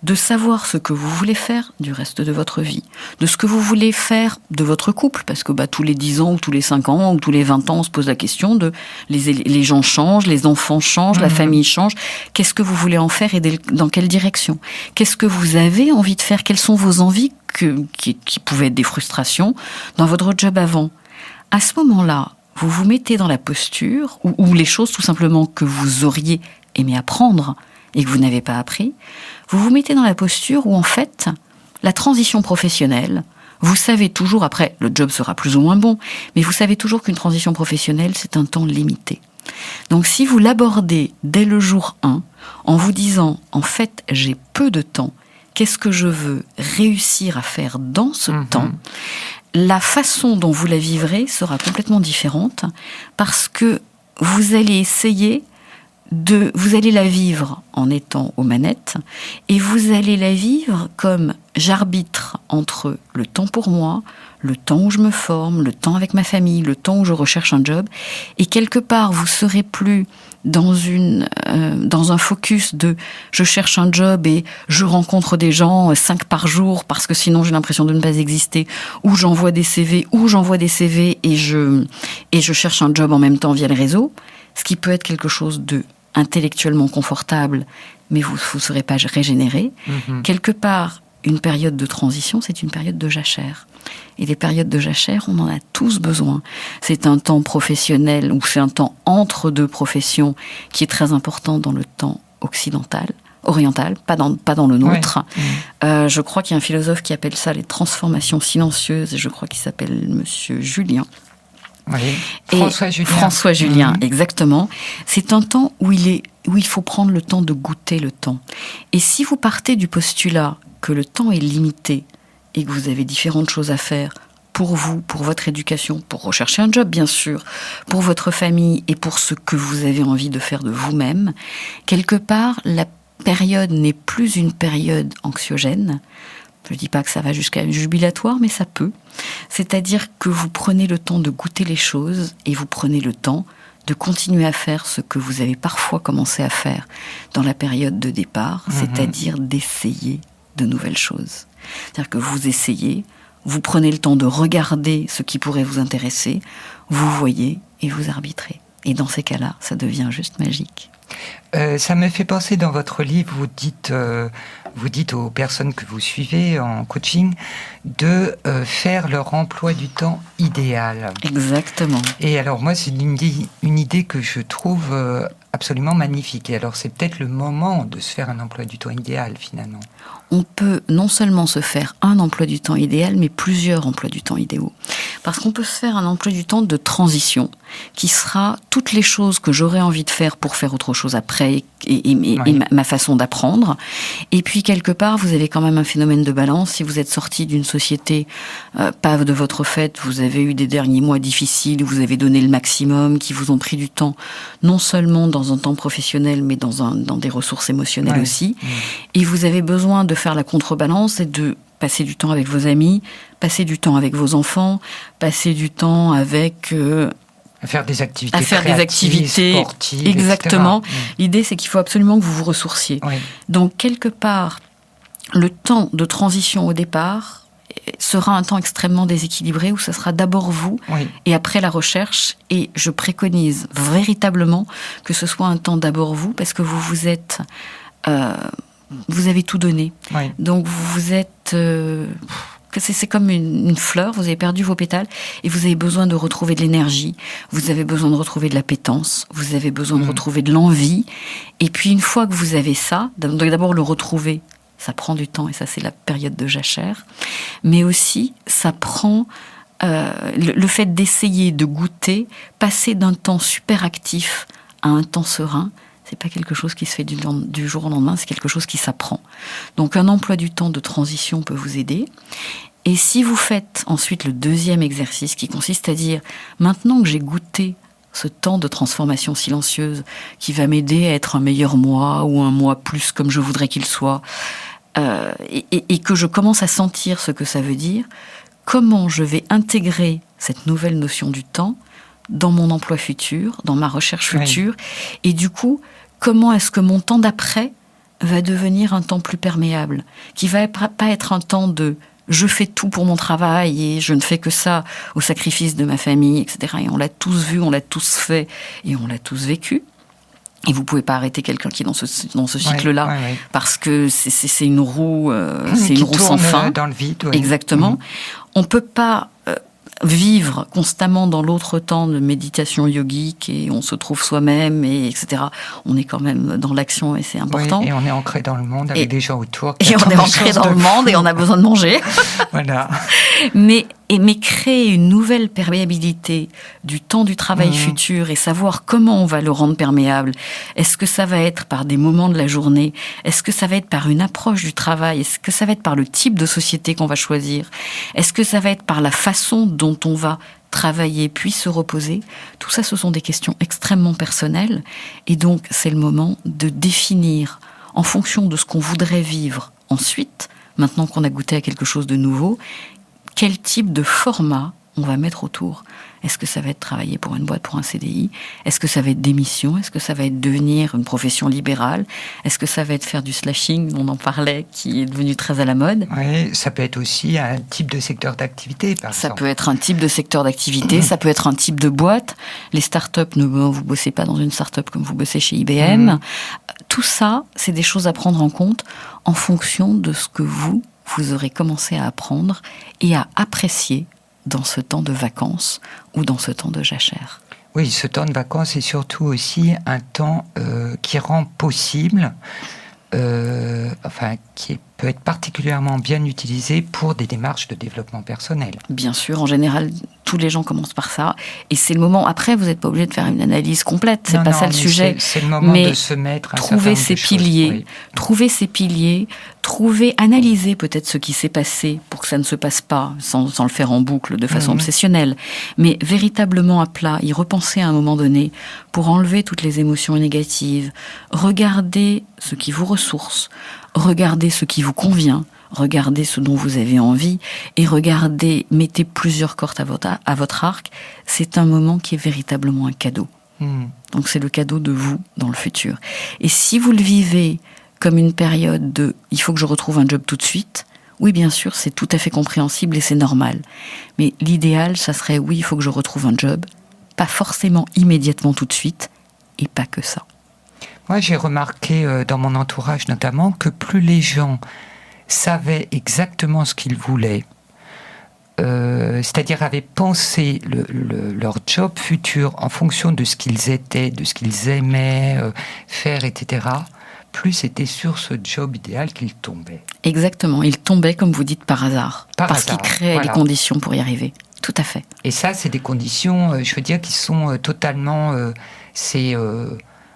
de savoir ce que vous voulez faire du reste de votre vie, de ce que vous voulez faire de votre couple, parce que tous les 10 ans, ou tous les 5 ans, ou tous les 20 ans, on se pose la question de les gens changent, les enfants changent, la famille change, qu'est-ce que vous voulez en faire et dans quelle direction ? Qu'est-ce que vous avez envie de faire ? Quelles sont vos envies qui pouvaient être des frustrations dans votre job avant ? À ce moment-là, vous vous mettez dans la posture où les choses tout simplement que vous auriez aimé apprendre et que vous n'avez pas appris, vous vous mettez dans la posture où, en fait, la transition professionnelle, vous savez toujours, après, le job sera plus ou moins bon, mais vous savez toujours qu'une transition professionnelle, c'est un temps limité. Donc, si vous l'abordez dès le jour 1, en vous disant, en fait, j'ai peu de temps, qu'est-ce que je veux réussir à faire dans ce temps ? La façon dont vous la vivrez sera complètement différente, parce que vous allez essayer vous allez la vivre en étant aux manettes, et vous allez la vivre comme j'arbitre entre le temps pour moi, le temps où je me forme, le temps avec ma famille, le temps où je recherche un job. Et quelque part, vous serez plus dans un focus de je cherche un job et je rencontre des gens 5 par jour parce que sinon j'ai l'impression de ne pas exister, ou j'envoie des CV et je cherche un job en même temps via les réseaux, ce qui peut être quelque chose de intellectuellement confortable, mais vous ne serez pas régénéré. Quelque part, une période de transition, c'est une période de jachère. Et les périodes de jachère, on en a tous besoin. C'est un temps professionnel, ou c'est un temps entre deux professions, qui est très important dans le temps oriental, pas dans le nôtre. Ouais. Je crois qu'il y a un philosophe qui appelle ça les transformations silencieuses, et je crois qu'il s'appelle Monsieur Julien. Oui. François Julien, exactement. C'est un temps où il faut prendre le temps de goûter le temps. Et si vous partez du postulat que le temps est limité et que vous avez différentes choses à faire pour vous, pour votre éducation, pour rechercher un job bien sûr, pour votre famille et pour ce que vous avez envie de faire de vous-même, quelque part, la période n'est plus une période anxiogène. Je ne dis pas que ça va jusqu'à jubilatoire, mais ça peut. C'est-à-dire que vous prenez le temps de goûter les choses et vous prenez le temps de continuer à faire ce que vous avez parfois commencé à faire dans la période de départ, c'est-à-dire d'essayer de nouvelles choses. C'est-à-dire que vous essayez, vous prenez le temps de regarder ce qui pourrait vous intéresser, vous voyez et vous arbitrez. Et dans ces cas-là, ça devient juste magique. Ça me fait penser, dans votre livre, vous dites aux personnes que vous suivez en coaching de faire leur emploi du temps idéal. Exactement. Et alors moi, c'est une idée que je trouve absolument magnifique. Et alors c'est peut-être le moment de se faire un emploi du temps idéal finalement. On peut non seulement se faire un emploi du temps idéal, mais plusieurs emplois du temps idéaux. Parce qu'on peut se faire un emploi du temps de transition, qui sera toutes les choses que j'aurais envie de faire pour faire autre chose après, et ma façon d'apprendre. Et puis, quelque part, vous avez quand même un phénomène de balance. Si vous êtes sorti d'une société, pas de votre fait, vous avez eu des derniers mois difficiles, où vous avez donné le maximum, qui vous ont pris du temps, non seulement dans un temps professionnel, mais dans des ressources émotionnelles aussi. Et vous avez besoin de faire la contrebalance et de passer du temps avec vos amis, passer du temps avec vos enfants, passer du temps avec... à faire des activités sportives, exactement. Etc. L'idée, c'est qu'il faut absolument que vous vous ressourciez. Oui. Donc, quelque part, le temps de transition au départ sera un temps extrêmement déséquilibré, où ce sera d'abord vous, et après la recherche. Et je préconise véritablement que ce soit un temps d'abord vous, parce que vous êtes... vous avez tout donné. Oui. Donc, vous êtes... c'est comme une fleur, vous avez perdu vos pétales et vous avez besoin de retrouver de l'énergie, vous avez besoin de retrouver de l'appétence, vous avez besoin de retrouver de l'envie. Et puis, une fois que vous avez ça, donc d'abord le retrouver, ça prend du temps, et ça, c'est la période de jachère. Mais aussi, ça prend... le fait d'essayer, de goûter, passer d'un temps super actif à un temps serein, c'est pas quelque chose qui se fait du jour au lendemain, c'est quelque chose qui s'apprend. Donc un emploi du temps de transition peut vous aider. Et si vous faites ensuite le deuxième exercice, qui consiste à dire, maintenant que j'ai goûté ce temps de transformation silencieuse qui va m'aider à être un meilleur moi, ou un moi plus comme je voudrais qu'il soit, et que je commence à sentir ce que ça veut dire, comment je vais intégrer cette nouvelle notion du temps dans mon emploi futur, dans ma recherche future, et du coup, comment est-ce que mon temps d'après va devenir un temps plus perméable, qui va pas être un temps de je fais tout pour mon travail et je ne fais que ça au sacrifice de ma famille, etc. Et on l'a tous vu, on l'a tous fait et on l'a tous vécu. Et vous pouvez pas arrêter quelqu'un qui est dans ce cycle-là, parce que c'est une roue, c'est une roue sans fin. Dans le vide. Exactement. On peut pas vivre constamment dans l'autre temps de méditation yogique et on se trouve soi-même, et etc. On est quand même dans l'action et c'est important. Oui, et on est ancré dans le monde avec des gens autour. Et on est ancré dans le monde et on a besoin de manger. Voilà. Mais créer une nouvelle perméabilité du temps du travail futur et savoir comment on va le rendre perméable. Est-ce que ça va être par des moments de la journée? Est-ce que ça va être par une approche du travail? Est-ce que ça va être par le type de société qu'on va choisir? Est-ce que ça va être par la façon dont on va travailler puis se reposer? Tout ça, ce sont des questions extrêmement personnelles. Et donc, c'est le moment de définir, en fonction de ce qu'on voudrait vivre ensuite, maintenant qu'on a goûté à quelque chose de nouveau, quel type de format on va mettre autour. Est-ce que ça va être travailler pour une boîte, pour un CDI? Est-ce que ça va être des missions? Est-ce que ça va être devenir une profession libérale? Est-ce que ça va être faire du slashing, on en parlait, qui est devenu très à la mode? Oui, ça peut être aussi un type de secteur d'activité, par exemple. Ça peut être un type de secteur d'activité, ça peut être un type de boîte. Les startups, vous bossez pas dans une startup comme vous bossez chez IBM. Tout ça, c'est des choses à prendre en compte en fonction de ce que vous aurez commencé à apprendre et à apprécier dans ce temps de vacances ou dans ce temps de jachère. Oui, ce temps de vacances est surtout aussi un temps qui rend possible, qui peut être particulièrement bien utilisé pour des démarches de développement personnel. Bien sûr, en général, tous les gens commencent par ça. Et c'est le moment, après, vous n'êtes pas obligé de faire une analyse complète, c'est pas ça le sujet. C'est le moment de se mettre un certain nombre de choses. Trouver ses piliers, analyser peut-être ce qui s'est passé pour que ça ne se passe pas, sans le faire en boucle de façon obsessionnelle, mais véritablement à plat, y repenser à un moment donné pour enlever toutes les émotions négatives, regarder ce qui vous ressource, regardez ce qui vous convient, regardez ce dont vous avez envie et mettez plusieurs cordes à votre arc. C'est un moment qui est véritablement un cadeau. Donc c'est le cadeau de vous dans le futur. Et si vous le vivez comme une période de « il faut que je retrouve un job tout de suite », oui, bien sûr, c'est tout à fait compréhensible et c'est normal. Mais l'idéal, ça serait « oui, il faut que je retrouve un job », pas forcément immédiatement tout de suite, et pas que ça. Moi, j'ai remarqué dans mon entourage notamment que plus les gens savaient exactement ce qu'ils voulaient, c'est-à-dire avaient pensé leur job futur en fonction de ce qu'ils étaient, de ce qu'ils aimaient faire, etc., plus c'était sur ce job idéal qu'ils tombaient. Exactement, ils tombaient, comme vous dites, par hasard. Parce qu'ils créaient les conditions pour y arriver. Tout à fait. Et ça, c'est des conditions, je veux dire, qui sont totalement...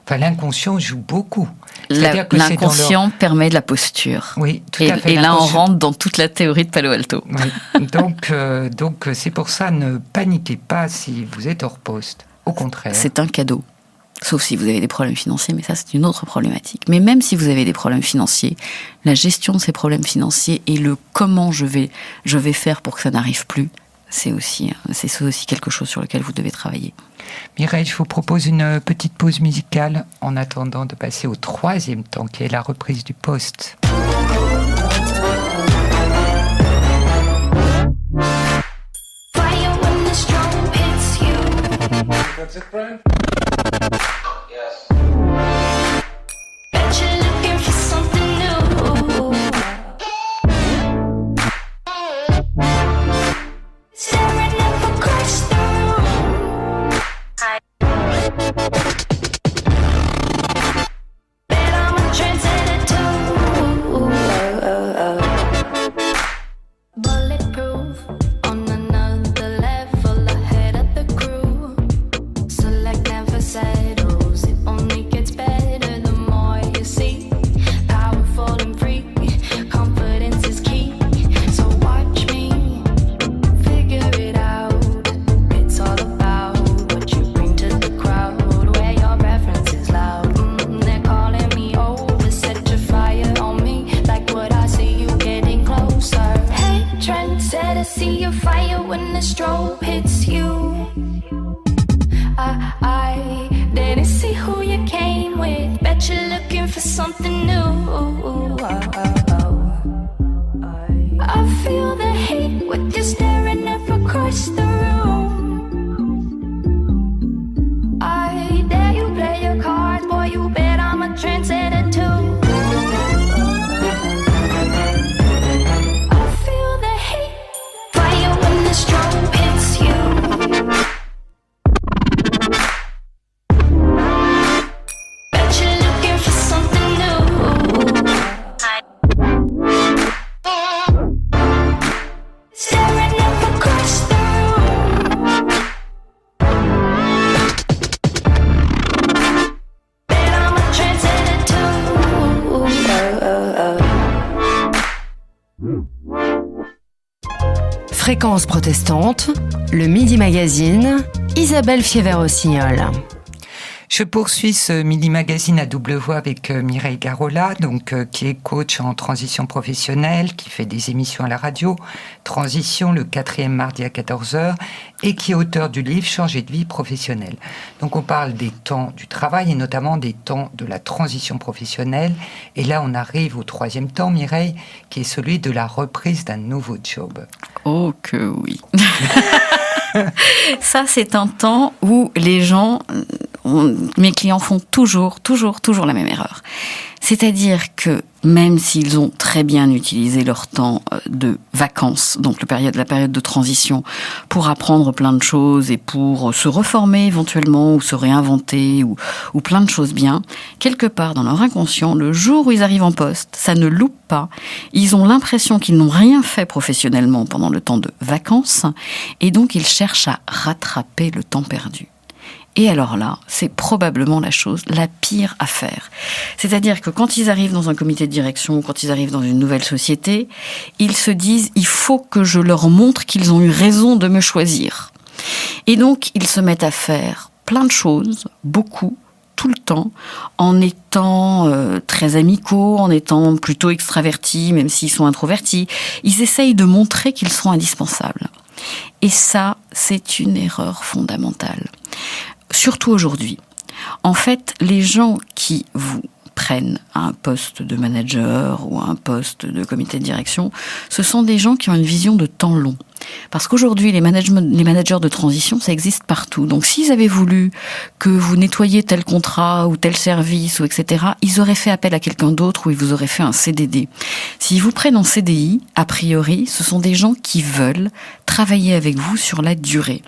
l'inconscient joue beaucoup. L'inconscient permet de la posture. Oui, tout à fait. Et là, on rentre dans toute la théorie de Palo Alto. Oui. Donc, c'est pour ça, ne paniquez pas si vous êtes hors poste. Au contraire. C'est un cadeau. Sauf si vous avez des problèmes financiers, mais ça, c'est une autre problématique. Mais même si vous avez des problèmes financiers, la gestion de ces problèmes financiers et le comment je vais faire pour que ça n'arrive plus, c'est aussi quelque chose sur lequel vous devez travailler. Mireille, je vous propose une petite pause musicale en attendant de passer au 3e temps, qui est la reprise du poste. That's it, Brian? Yes. Bet you're looking for something new. Staring up across the room. Bet I'm a trendsetter too. Bulletproof on another level, ahead of the crew. Select never settles, it only gets better the more you see. Powerful and free, confidence is key. So watch me figure it out. It's all about what you bring to the crowd, where your reference is loud. They're calling me over, set your fire on me, like what I see you getting closer. Hey, trendsetter, see your fire when the strobe hits you. I didn't see who you came with. Bet you're looking for something new. I feel the heat with you staring up across the room. I dare you play your cards, boy, you bet I'm a trendsetter too. I feel the heat, fire when the strobe hits you. Bet you're looking for something new. Staring up across the room. Bet I'm a trendsetter too. Fréquence protestante, le Midi Magazine, Isabelle Fiévert-Rossignol. Je poursuis ce Midi Magazine à double voix avec Mireille Garola, qui est coach en transition professionnelle, qui fait des émissions à la radio, Transition le 4e mardi à 14h, et qui est auteur du livre Changer de vie professionnelle. Donc on parle des temps du travail et notamment des temps de la transition professionnelle. Et là on arrive au 3e temps, Mireille, qui est celui de la reprise d'un nouveau job. Oh que oui. Ça, c'est un temps où les gens, mes clients font toujours la même erreur. C'est-à-dire que même s'ils ont très bien utilisé leur temps de vacances, donc la période de transition, pour apprendre plein de choses et pour se reformer éventuellement ou se réinventer ou plein de choses bien, quelque part dans leur inconscient, le jour où ils arrivent en poste, ça ne loupe pas. Ils ont l'impression qu'ils n'ont rien fait professionnellement pendant le temps de vacances et donc ils cherchent à rattraper le temps perdu. Et alors là, c'est probablement la chose la pire à faire. C'est-à-dire que quand ils arrivent dans un comité de direction, quand ils arrivent dans une nouvelle société, ils se disent « il faut que je leur montre qu'ils ont eu raison de me choisir ». Et donc, ils se mettent à faire plein de choses, beaucoup, tout le temps, en étant très amicaux, en étant plutôt extravertis, même s'ils sont introvertis. Ils essayent de montrer qu'ils sont indispensables. Et ça, c'est une erreur fondamentale. Surtout aujourd'hui. En fait, les gens qui vous prennent à un poste de manager ou à un poste de comité de direction, ce sont des gens qui ont une vision de temps long. Parce qu'aujourd'hui, les managers de transition, ça existe partout. Donc, s'ils avaient voulu que vous nettoyiez tel contrat ou tel service, ou etc., ils auraient fait appel à quelqu'un d'autre ou ils vous auraient fait un CDD. S'ils vous prennent en CDI, a priori, ce sont des gens qui veulent travailler avec vous sur la durée.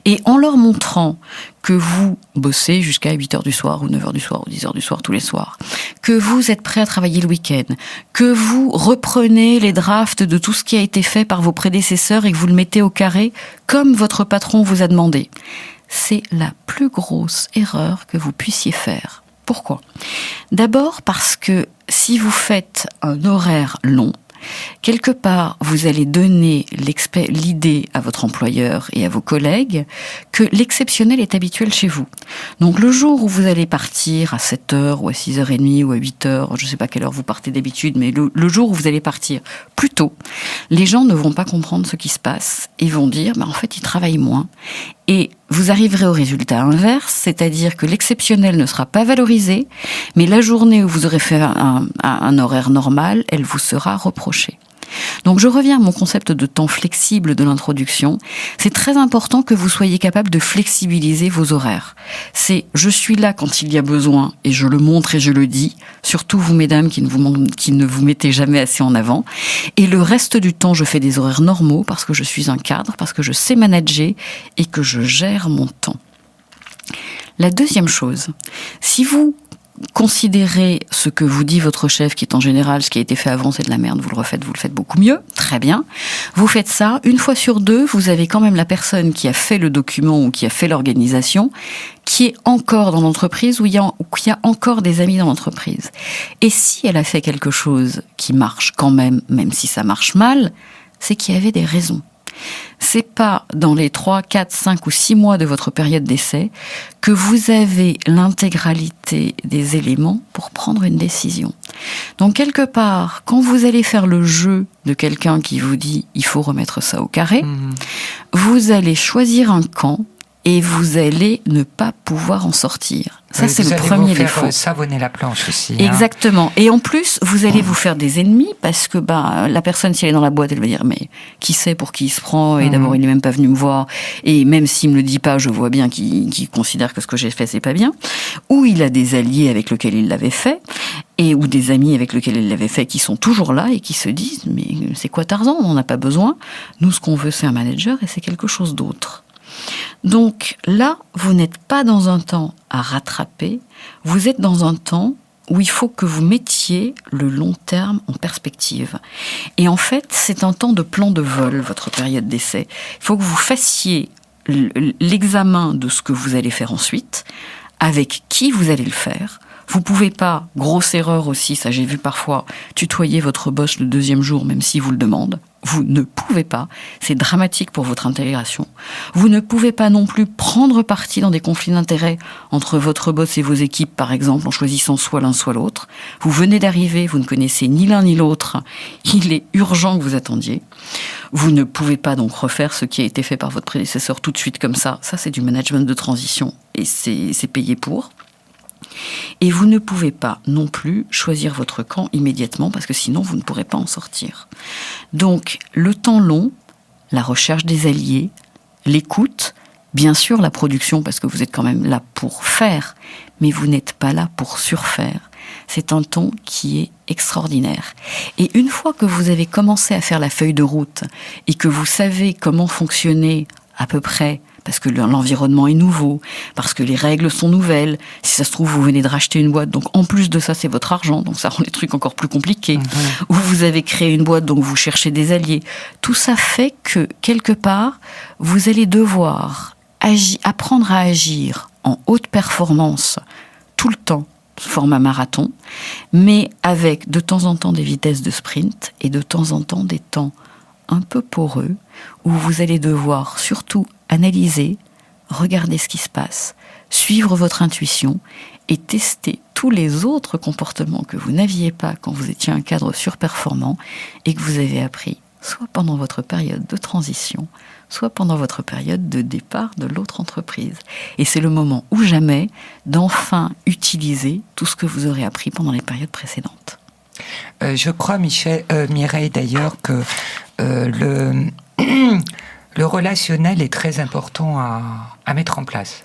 Et en leur montrant que vous bossez jusqu'à 8h du soir, ou 9h du soir, ou 10h du soir, tous les soirs, que vous êtes prêt à travailler le week-end, que vous reprenez les drafts de tout ce qui a été fait par vos prédécesseurs et que vous le mettez au carré comme votre patron vous a demandé, c'est la plus grosse erreur que vous puissiez faire. Pourquoi ? D'abord parce que si vous faites un horaire long, quelque part, vous allez donner l'idée à votre employeur et à vos collègues que l'exceptionnel est habituel chez vous. Donc le jour où vous allez partir à 7h ou à 6h30 ou à 8h, je ne sais pas quelle heure vous partez d'habitude, mais le jour où vous allez partir plus tôt, les gens ne vont pas comprendre ce qui se passe et vont dire en fait, ils travaillent moins. Et vous arriverez au résultat inverse, c'est-à-dire que l'exceptionnel ne sera pas valorisé, mais la journée où vous aurez fait un horaire normal, elle vous sera reprochée. Donc je reviens à mon concept de temps flexible de l'introduction. C'est très important que vous soyez capable de flexibiliser vos horaires. C'est je suis là quand il y a besoin et je le montre et je le dis, surtout vous mesdames qui ne vous mettez jamais assez en avant. Et le reste du temps, je fais des horaires normaux parce que je suis un cadre, parce que je sais manager et que je gère mon temps. La deuxième chose, si vous considérez ce que vous dit votre chef, qui est en général ce qui a été fait avant, c'est de la merde, vous le faites beaucoup mieux, très bien. Vous faites ça, une fois sur deux, vous avez quand même la personne qui a fait le document ou qui a fait l'organisation, qui est encore dans l'entreprise ou qui a encore des amis dans l'entreprise. Et si elle a fait quelque chose qui marche quand même si ça marche mal, c'est qu'il y avait des raisons. C'est pas dans les 3, 4, 5 ou 6 mois de votre période d'essai que vous avez l'intégralité des éléments pour prendre une décision. Donc quelque part, quand vous allez faire le jeu de quelqu'un qui vous dit « il faut remettre ça au carré », vous allez choisir un camp et vous allez ne pas pouvoir en sortir. Ça, c'est le premier défaut. Vous allez savonner la planche aussi. Exactement. Et en plus, vous allez vous faire des ennemis parce que la personne, si elle est dans la boîte, elle va dire mais qui sait pour qui il se prend, et d'abord il n'est même pas venu me voir, et même s'il me le dit pas, je vois bien qu'il considère que ce que j'ai fait c'est pas bien. Ou il a des alliés avec lesquels il l'avait fait, ou des amis avec lesquels il l'avait fait qui sont toujours là et qui se disent mais c'est quoi Tarzan, on n'en a pas besoin. Nous, ce qu'on veut, c'est un manager et c'est quelque chose d'autre. Donc là, vous n'êtes pas dans un temps à rattraper, vous êtes dans un temps où il faut que vous mettiez le long terme en perspective. Et en fait, c'est un temps de plan de vol, votre période d'essai. Il faut que vous fassiez l'examen de ce que vous allez faire ensuite, avec qui vous allez le faire. Vous pouvez pas, grosse erreur aussi, ça j'ai vu parfois, tutoyer votre boss le 2e jour, même s'il vous le demande. Vous ne pouvez pas, c'est dramatique pour votre intégration. Vous ne pouvez pas non plus prendre parti dans des conflits d'intérêts entre votre boss et vos équipes, par exemple, en choisissant soit l'un soit l'autre. Vous venez d'arriver, vous ne connaissez ni l'un ni l'autre. Il est urgent que vous attendiez. Vous ne pouvez pas donc refaire ce qui a été fait par votre prédécesseur tout de suite comme ça. Ça, c'est du management de transition et c'est payé pour. Et vous ne pouvez pas non plus choisir votre camp immédiatement parce que sinon vous ne pourrez pas en sortir. Donc le temps long, la recherche des alliés, l'écoute, bien sûr la production parce que vous êtes quand même là pour faire, mais vous n'êtes pas là pour surfaire. C'est un temps qui est extraordinaire. Et une fois que vous avez commencé à faire la feuille de route et que vous savez comment fonctionner à peu près, parce que l'environnement est nouveau, parce que les règles sont nouvelles. Si ça se trouve, vous venez de racheter une boîte, donc en plus de ça, c'est votre argent, donc ça rend les trucs encore plus compliqués. Ou vous avez créé une boîte, donc vous cherchez des alliés. Tout ça fait que, quelque part, vous allez devoir apprendre à agir en haute performance tout le temps, format marathon, mais avec de temps en temps des vitesses de sprint et de temps en temps des temps un peu poreux, où vous allez devoir surtout analyser, regarder ce qui se passe, suivre votre intuition et tester tous les autres comportements que vous n'aviez pas quand vous étiez un cadre surperformant et que vous avez appris soit pendant votre période de transition, soit pendant votre période de départ de l'autre entreprise. Et c'est le moment ou jamais d'enfin utiliser tout ce que vous aurez appris pendant les périodes précédentes. Je crois, Mireille, d'ailleurs, que le relationnel est très important à mettre en place.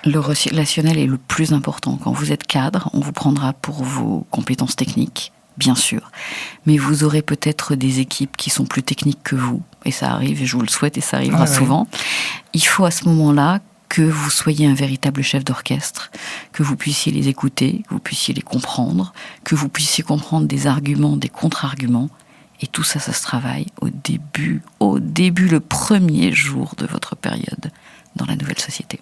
Le relationnel est le plus important. Quand vous êtes cadre, on vous prendra pour vos compétences techniques, bien sûr. Mais vous aurez peut-être des équipes qui sont plus techniques que vous. Et ça arrive, et je vous le souhaite, et ça arrivera souvent. Il faut à ce moment-là que vous soyez un véritable chef d'orchestre, que vous puissiez les écouter, que vous puissiez les comprendre, que vous puissiez comprendre des arguments, des contre-arguments. Et tout ça, ça se travaille au début, le premier jour de votre période dans la nouvelle société.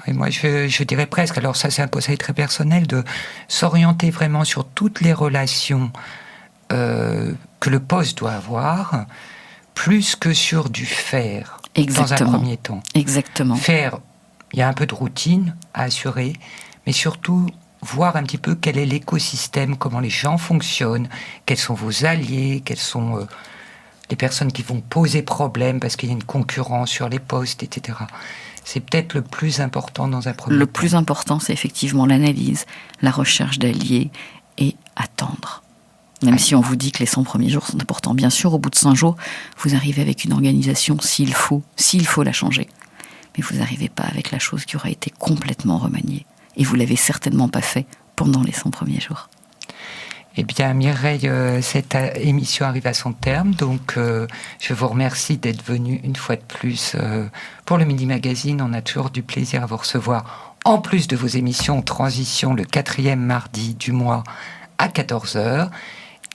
Et moi, je dirais presque, alors ça c'est un conseil très personnel, de s'orienter vraiment sur toutes les relations que le poste doit avoir, plus que sur du faire. Exactement. Dans un premier temps. Exactement. Faire, il y a un peu de routine à assurer, mais surtout voir un petit peu quel est l'écosystème, comment les gens fonctionnent, quels sont vos alliés, quelles sont les personnes qui vont poser problème parce qu'il y a une concurrence sur les postes, etc. C'est peut-être le plus important dans un premier temps. Le plus important, c'est effectivement l'analyse, la recherche d'alliés et attendre. Même si on vous dit que les 100 premiers jours sont importants. Bien sûr, au bout de 100 jours, vous arrivez avec une organisation s'il faut la changer. Mais vous n'arrivez pas avec la chose qui aura été complètement remaniée. Et vous ne l'avez certainement pas fait pendant les 100 premiers jours. Eh bien, Mireille, cette émission arrive à son terme, donc je vous remercie d'être venue une fois de plus pour le Midi Magazine. On a toujours du plaisir à vous recevoir, en plus de vos émissions Transition, le 4e mardi du mois à 14h.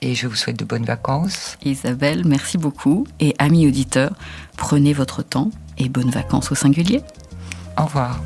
Et je vous souhaite de bonnes vacances. Isabelle, merci beaucoup. Et amis auditeurs, prenez votre temps et bonnes vacances au singulier. Au revoir.